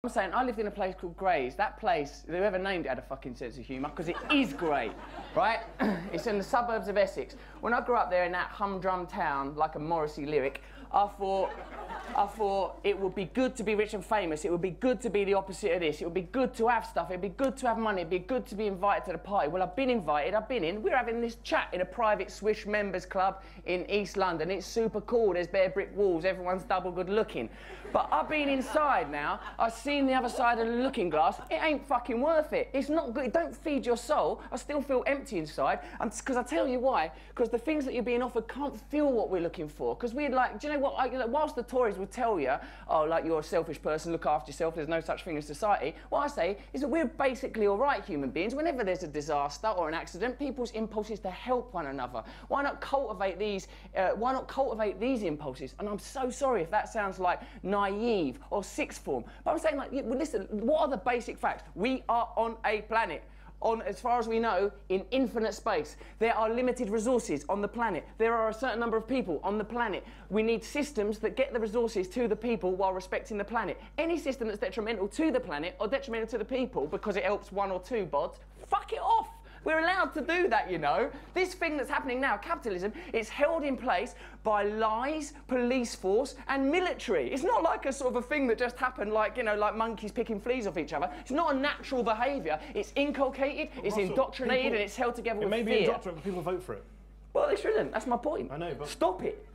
I'm saying I lived in a place called Grays. That place, whoever named it had a fucking sense of humour, because it is grey, right? It's in the suburbs of Essex. When I grew up there in that humdrum town, like a Morrissey lyric, I thought it would be good to be rich and famous. It would be good to be the opposite of this. It would be good to have stuff. It'd be good to have money. It'd be good to be invited to the party. Well, I've been invited. I've been in. We're having this chat in a private Swish members club in East London. It's super cool. There's bare brick walls. Everyone's double good looking. But I've been inside now. I've seen the other side of the looking glass. It ain't fucking worth it. It's not good. It don't feed your soul. I still feel empty inside. Because I tell you why. Because the things that you're being offered can't feel what we're looking for. Because we're like, do you know what? Whilst the Tories will tell you, oh, like, you're a selfish person, look after yourself, there's no such thing as society, what I say is that we're basically all right human beings. Whenever there's a disaster or an accident, people's impulse is to help one another. Why not cultivate these impulses? And I'm so sorry if that sounds like naive or sixth form, but I'm saying, like, well, listen, what are the basic facts? We are on a planet. On, as far as we know, in infinite space. There are limited resources on the planet. There are a certain number of people on the planet. We need systems that get the resources to the people while respecting the planet. Any system that's detrimental to the planet or detrimental to the people because it helps one or two bods, fuck it off. We're allowed to do that, you know. This thing that's happening now, capitalism, it's held in place by lies, police force, and military. It's not like a sort of a thing that just happened like, you know, like monkeys picking fleas off each other. It's not a natural behaviour. It's inculcated, it's indoctrinated, and it's held together with fear. It may be indoctrinated, but people vote for it. Well, they shouldn't. That's my point. I know, but... Stop it.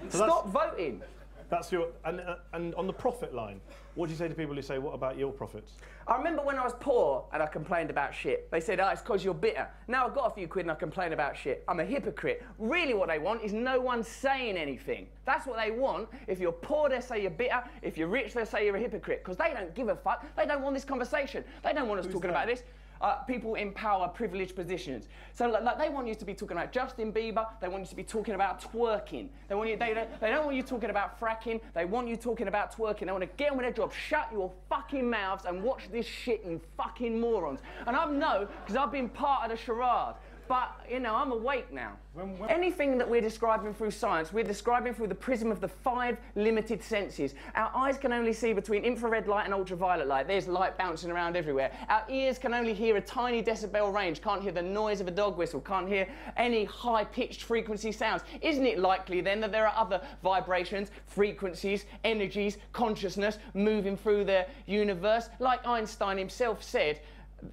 So Stop voting. That's your... And on the profit line, what do you say to people who say, what about your profits? I remember when I was poor and I complained about shit. They said, oh, it's because you're bitter. Now I've got a few quid and I complain about shit. I'm a hypocrite. Really what they want is no one saying anything. That's what they want. If you're poor, they say you're bitter. If you're rich, they say you're a hypocrite. Because they don't give a fuck. They don't want this conversation. They don't want us talking about this. People in power, privileged positions. So like they want you to be talking about Justin Bieber. They want you to be talking about twerking. They don't want you talking about fracking. They want you talking about twerking. They want to get on with their job. Shut your fucking mouths and watch this shit, you fucking morons. And I know, because I've been part of the charade. But, you know, I'm awake now. Anything that we're describing through science, we're describing through the prism of the 5 limited senses. Our eyes can only see between infrared light and ultraviolet light. There's light bouncing around everywhere. Our ears can only hear a tiny decibel range, can't hear the noise of a dog whistle, can't hear any high-pitched frequency sounds. Isn't it likely, then, that there are other vibrations, frequencies, energies, consciousness moving through the universe? Like Einstein himself said,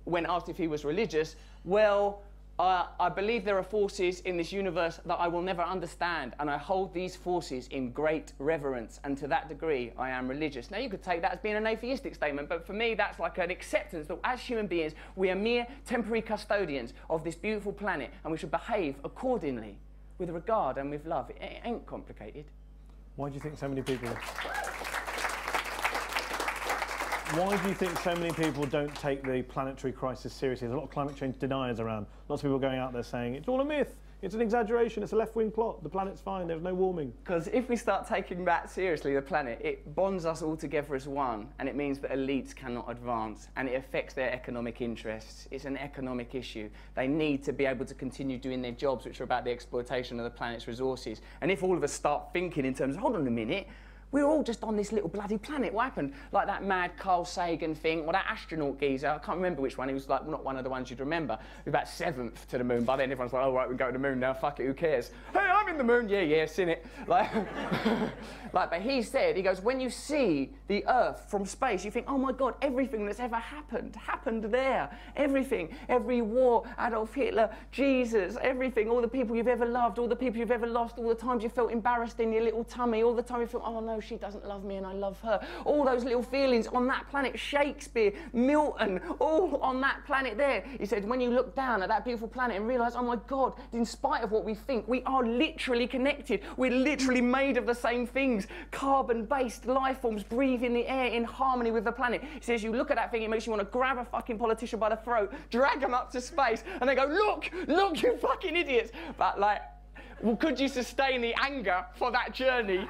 when asked if he was religious, well, I believe there are forces in this universe that I will never understand, and I hold these forces in great reverence, and to that degree I am religious. Now you could take that as being an atheistic statement, but for me that's like an acceptance that as human beings we are mere temporary custodians of this beautiful planet, and we should behave accordingly with regard and with love. It ain't complicated. Why do you think so many people... Why do you think so many people don't take the planetary crisis seriously? There's a lot of climate change deniers around. Lots of people going out there saying, it's all a myth, it's an exaggeration, it's a left-wing plot, the planet's fine, there's no warming. Because if we start taking that seriously, the planet, it bonds us all together as one, and it means that elites cannot advance, and it affects their economic interests. It's an economic issue. They need to be able to continue doing their jobs, which are about the exploitation of the planet's resources. And if all of us start thinking in terms of, hold on a minute, we're all just on this little bloody planet. What happened? Like that mad Carl Sagan thing, or that astronaut geezer, I can't remember which one, he was like not one of the ones you'd remember. He was about 7th to the moon. By then everyone's like, oh right, we can go to the moon now, fuck it, who cares? Hey, I'm in the moon, yeah, seen it. Like, but he said, he goes, when you see the Earth from space, you think, oh my God, everything that's ever happened there. Everything, every war, Adolf Hitler, Jesus, everything, all the people you've ever loved, all the people you've ever lost, all the times you felt embarrassed in your little tummy, all the time you felt, oh no, she doesn't love me and I love her. All those little feelings on that planet, Shakespeare, Milton, all on that planet there. He said, when you look down at that beautiful planet and realise, oh my God, in spite of what we think, we are literally connected. We're literally made of the same things. Carbon-based life forms breathe in the air in harmony with the planet. He says, you look at that thing, it makes you want to grab a fucking politician by the throat, drag them up to space, and they go, look, you fucking idiots. But like, well, could you sustain the anger for that journey?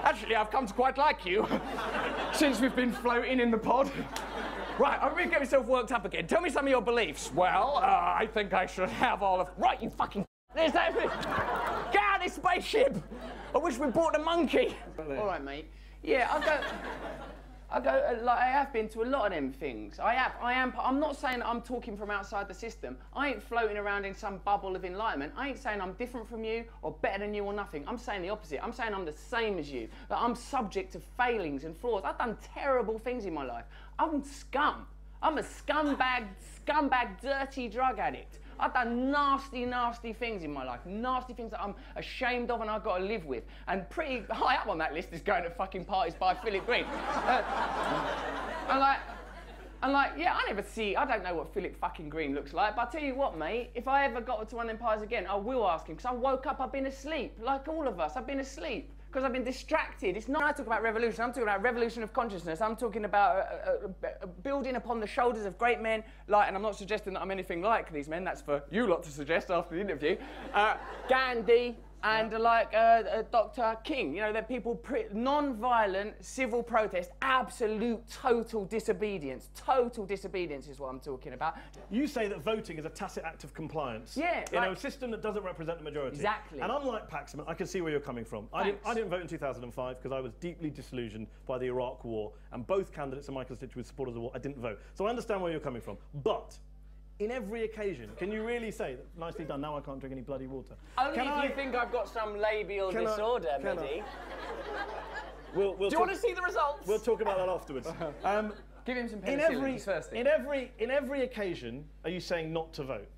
Actually, I've come to quite like you since we've been floating in the pod. Right, I'm going to get myself worked up again. Tell me some of your beliefs. Well, I think I should have all of... Right, you fucking... There's that... Get out of this spaceship! I wish we bought a monkey. All right, mate. Yeah, I'll go... I go, like, I have been to a lot of them things. I'm not saying that I'm talking from outside the system. I ain't floating around in some bubble of enlightenment. I ain't saying I'm different from you or better than you or nothing. I'm saying the opposite. I'm saying I'm the same as you. That I'm subject to failings and flaws. I've done terrible things in my life. I'm scum. I'm a scumbag, dirty drug addict. I've done nasty, nasty things in my life. Nasty things that I'm ashamed of and I've got to live with. And pretty high up on that list is going to fucking parties by Philip Green. Yeah, I don't know what Philip fucking Green looks like, but I tell you what, mate, if I ever got to one of them parties again, I will ask him, because I woke up, I've been asleep, like all of us, I've been asleep. Because I've been distracted. It's not. I talk about revolution. I'm talking about revolution of consciousness. I'm talking about building upon the shoulders of great men. And I'm not suggesting that I'm anything like these men. That's for you lot to suggest after the interview. Gandhi and Dr. King. You know, they're people non-violent civil protest, absolute total disobedience. Total disobedience is what I'm talking about. You say that voting is a tacit act of compliance. Yeah. In a system that doesn't represent the majority. Exactly. And unlike Paxman, I can see where you're coming from. I didn't vote in 2005 because I was deeply disillusioned by the Iraq War, and both candidates in my constituency supporters of the war, I didn't vote. So I understand where you're coming from. But in every occasion, can you really say, that, nicely done, now I can't drink any bloody water? Only if you think I've got some labial disorder, Mehdi. Do you want to see the results? We'll talk about that afterwards. Give him some penicillin first. In every occasion, are you saying not to vote?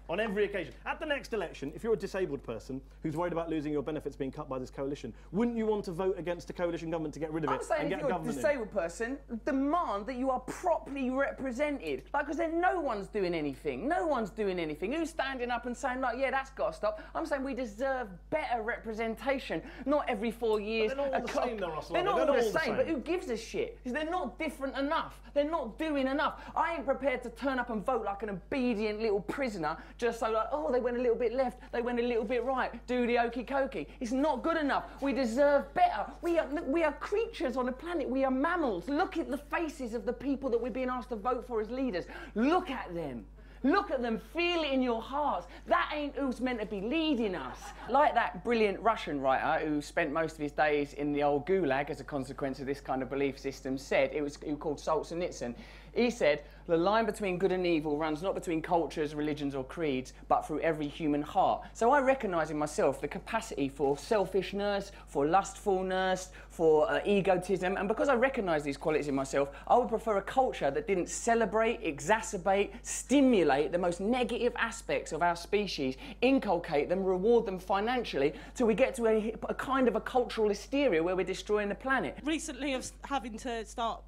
On every occasion. At the next election, if you're a disabled person who's worried about losing your benefits being cut by this coalition, wouldn't you want to vote against the coalition government to get rid of it and get a government in? I'm saying if you're a disabled person, demand that you are properly represented. Because then no one's doing anything. No one's doing anything. Who's standing up and saying, like, yeah, that's got to stop? I'm saying we deserve better representation. Not every 4 years. But they're not all the same, though, Russell. They're not all the same, but who gives a shit? Because they're not different enough. They're not doing enough. I ain't prepared to turn up and vote like an obedient little prisoner just so like, oh, they went a little bit left, they went a little bit right, do the okey cokey. It's not good enough. We deserve better. We are creatures on a planet. We are mammals. Look at the faces of the people that we're being asked to vote for as leaders. Look at them. Look at them, feel it in your hearts. That ain't who's meant to be leading us. Like that brilliant Russian writer who spent most of his days in the old gulag as a consequence of this kind of belief system said, he was called Solzhenitsyn. He said, the line between good and evil runs not between cultures, religions or creeds, but through every human heart. So I recognise in myself the capacity for selfishness, for lustfulness, for egotism, and because I recognise these qualities in myself, I would prefer a culture that didn't celebrate, exacerbate, stimulate the most negative aspects of our species, inculcate them, reward them financially, till we get to a kind of a cultural hysteria where we're destroying the planet. Recently, of having to start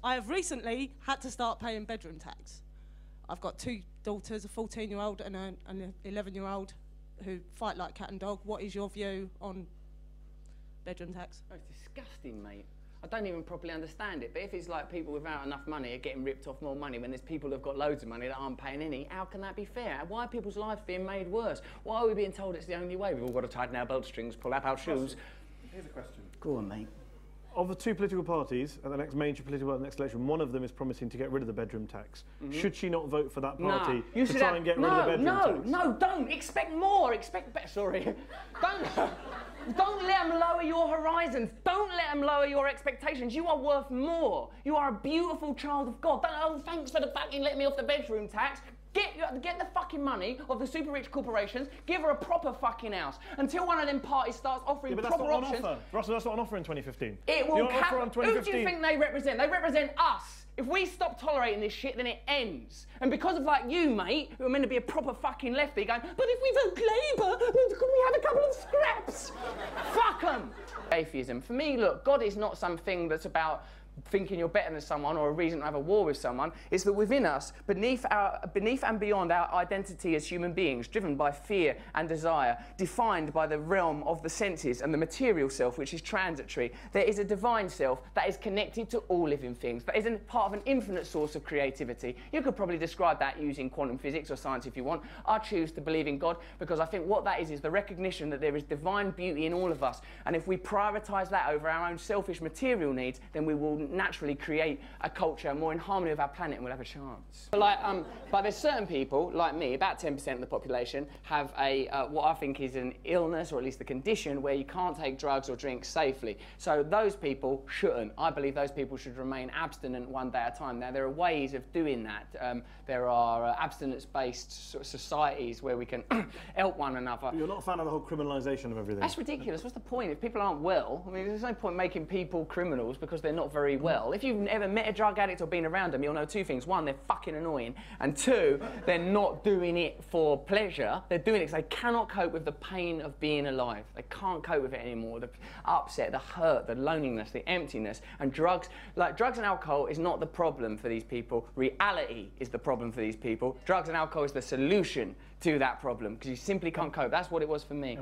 I have recently had to start paying bedroom tax. I've got 2 daughters, a 14-year-old and an 11-year-old, who fight like cat and dog. What is your view on bedroom tax? Oh, it's disgusting, mate. I don't even properly understand it, but if it's like people without enough money are getting ripped off more money when there's people who've got loads of money that aren't paying any, how can that be fair? Why are people's lives being made worse? Why are we being told it's the only way? We've all got to tighten our belt strings, pull up our shoes. Here's a question. Go on, mate. Of the 2 political parties at the next major political next election, one of them is promising to get rid of the bedroom tax. Should she not vote for that party to try and get rid of the bedroom tax? No, don't. Expect more. Expect better. Sorry. Don't let them lower your horizons. Don't let them lower your expectations. You are worth more. You are a beautiful child of God. Thanks for the fucking letting me off the bedroom tax. Get the fucking money of the super rich corporations, give her a proper fucking house. Until one of them parties starts offering proper options. Russell, that's not an offer in 2015. It will Who do you think they represent? They represent us. If we stop tolerating this shit, then it ends. And because of like you, mate, who are meant to be a proper fucking lefty, going, but if we vote Labour, can we have a couple of scraps? Fuck them. Atheism. For me, look, God is not something that's about thinking you're better than someone or a reason to have a war with someone. It's that within us, beneath and beyond our identity as human beings, driven by fear and desire, defined by the realm of the senses and the material self, which is transitory, there is a divine self that is connected to all living things, that is part of an infinite source of creativity. You could probably describe that using quantum physics or science if you want. I choose to believe in God because I think what that is the recognition that there is divine beauty in all of us, and if we prioritise that over our own selfish material needs, then we will naturally create a culture more in harmony with our planet, and we'll have a chance. But there's certain people, like me, about 10% of the population, have what I think is an illness, or at least a condition, where you can't take drugs or drink safely. So those people shouldn't. I believe those people should remain abstinent one day at a time. Now, there are ways of doing that. There are abstinence-based sort of societies where we can help one another. But you're not a fan of the whole criminalisation of everything? That's ridiculous. What's the point? If people aren't well, I mean, there's no point making people criminals because they're not very well. If you've ever met a drug addict or been around them, you'll know two things. One, they're fucking annoying. And two, they're not doing it for pleasure. They're doing it because they cannot cope with the pain of being alive. They can't cope with it anymore. The upset, the hurt, the loneliness, the emptiness. And drugs and alcohol is not the problem for these people. Reality is the problem for these people. Drugs and alcohol is the solution to that problem because you simply can't cope. That's what it was for me.